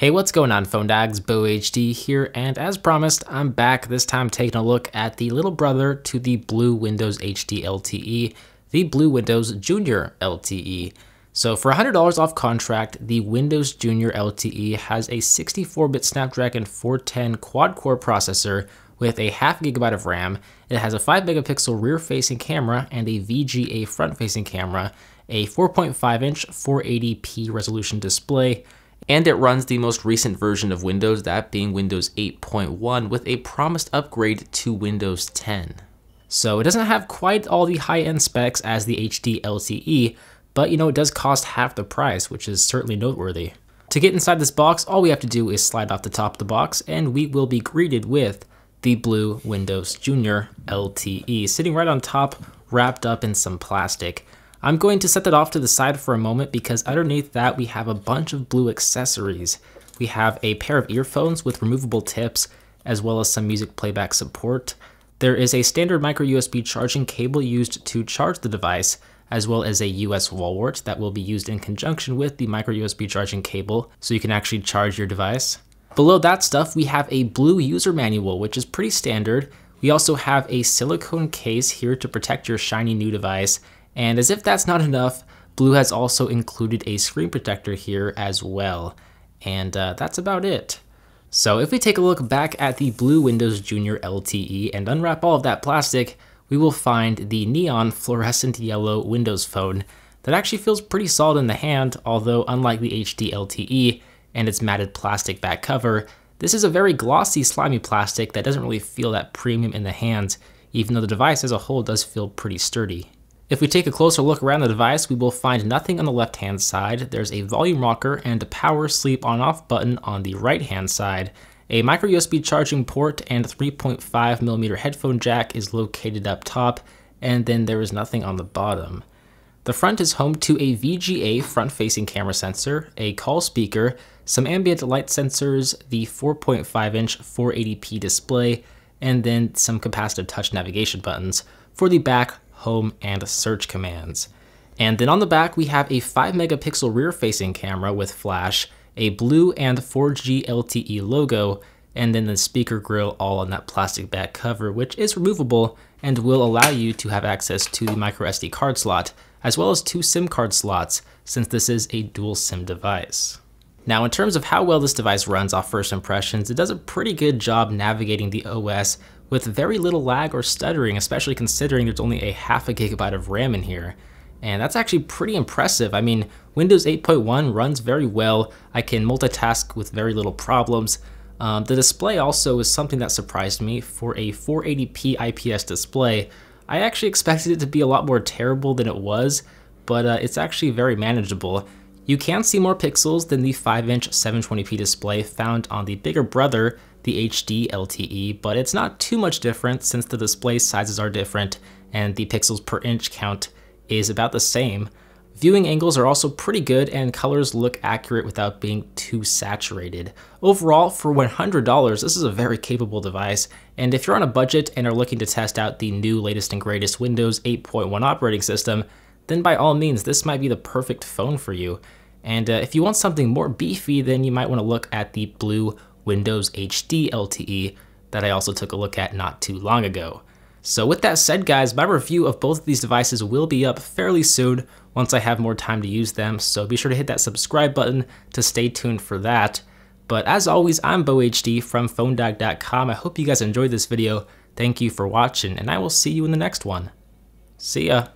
Hey, what's going on, phone dogs? Beau HD here, and as promised, I'm back, this time taking a look at the little brother to the BLU Windows HD LTE, the BLU Windows Jr LTE. So for $100 off contract, the Windows Jr LTE has a 64-bit Snapdragon 410 quad-core processor with a ½ GB of RAM. It has a 5-megapixel rear-facing camera and a VGA front-facing camera, a 4.5-inch 480p resolution display, and it runs the most recent version of Windows, that being Windows 8.1, with a promised upgrade to Windows 10. So it doesn't have quite all the high-end specs as the HD LTE, but it does cost half the price, which is certainly noteworthy. To get inside this box, all we have to do is slide off the top of the box, and we will be greeted with the BLU Windows Jr LTE, sitting right on top, wrapped up in some plastic. I'm going to set that off to the side for a moment because underneath that we have a bunch of BLU accessories. We have a pair of earphones with removable tips, as well as some music playback support. There is a standard micro USB charging cable used to charge the device, as well as a US wall wart that will be used in conjunction with the micro USB charging cable, so you can actually charge your device. Below that stuff, we have a BLU user manual, which is pretty standard. We also have a silicone case here to protect your shiny new device. And as if that's not enough, BLU has also included a screen protector here as well. And that's about it. So if we take a look back at the BLU Windows Jr LTE and unwrap all of that plastic, we will find the neon fluorescent yellow Windows Phone that actually feels pretty solid in the hand, although unlike the HD LTE and its matted plastic back cover, this is a very glossy, slimy plastic that doesn't really feel that premium in the hands, even though the device as a whole does feel pretty sturdy. If we take a closer look around the device, we will find nothing on the left-hand side. There's a volume rocker and a power sleep on-off button on the right-hand side. A micro USB charging port and 3.5mm headphone jack is located up top, and then there is nothing on the bottom. The front is home to a VGA front-facing camera sensor, a call speaker, some ambient light sensors, the 4.5-inch 480p display, and then some capacitive touch navigation buttons for the back, home, and search commands. And then on the back, we have a 5-megapixel rear-facing camera with flash, a BLU and 4G LTE logo, and then the speaker grill all on that plastic back cover, which is removable and will allow you to have access to the micro SD card slot, as well as 2 SIM card slots, since this is a dual SIM device. Now, in terms of how well this device runs off first impressions, it does a pretty good job navigating the OS with very little lag or stuttering, especially considering there's only a ½ GB of RAM in here. And that's actually pretty impressive. I mean, Windows 8.1 runs very well. I can multitask with very little problems. The display also is something that surprised me. For a 480p IPS display, I actually expected it to be a lot more terrible than it was, but it's actually very manageable. You can see more pixels than the 5-inch 720p display found on the bigger brother, the HD LTE, but it's not too much different since the display sizes are different and the pixels per inch count is about the same. Viewing angles are also pretty good and colors look accurate without being too saturated. Overall, for $100, this is a very capable device, and if you're on a budget and are looking to test out the new latest and greatest Windows 8.1 operating system, then by all means, this might be the perfect phone for you. And if you want something more beefy, then you might want to look at the BLU Windows HD LTE that I also took a look at not too long ago. So with that said, guys, my review of both of these devices will be up fairly soon once I have more time to use them, so be sure to hit that subscribe button to stay tuned for that. But as always, I'm Beau HD from PhoneDog.com. I hope you guys enjoyed this video. Thank you for watching, and I will see you in the next one. See ya.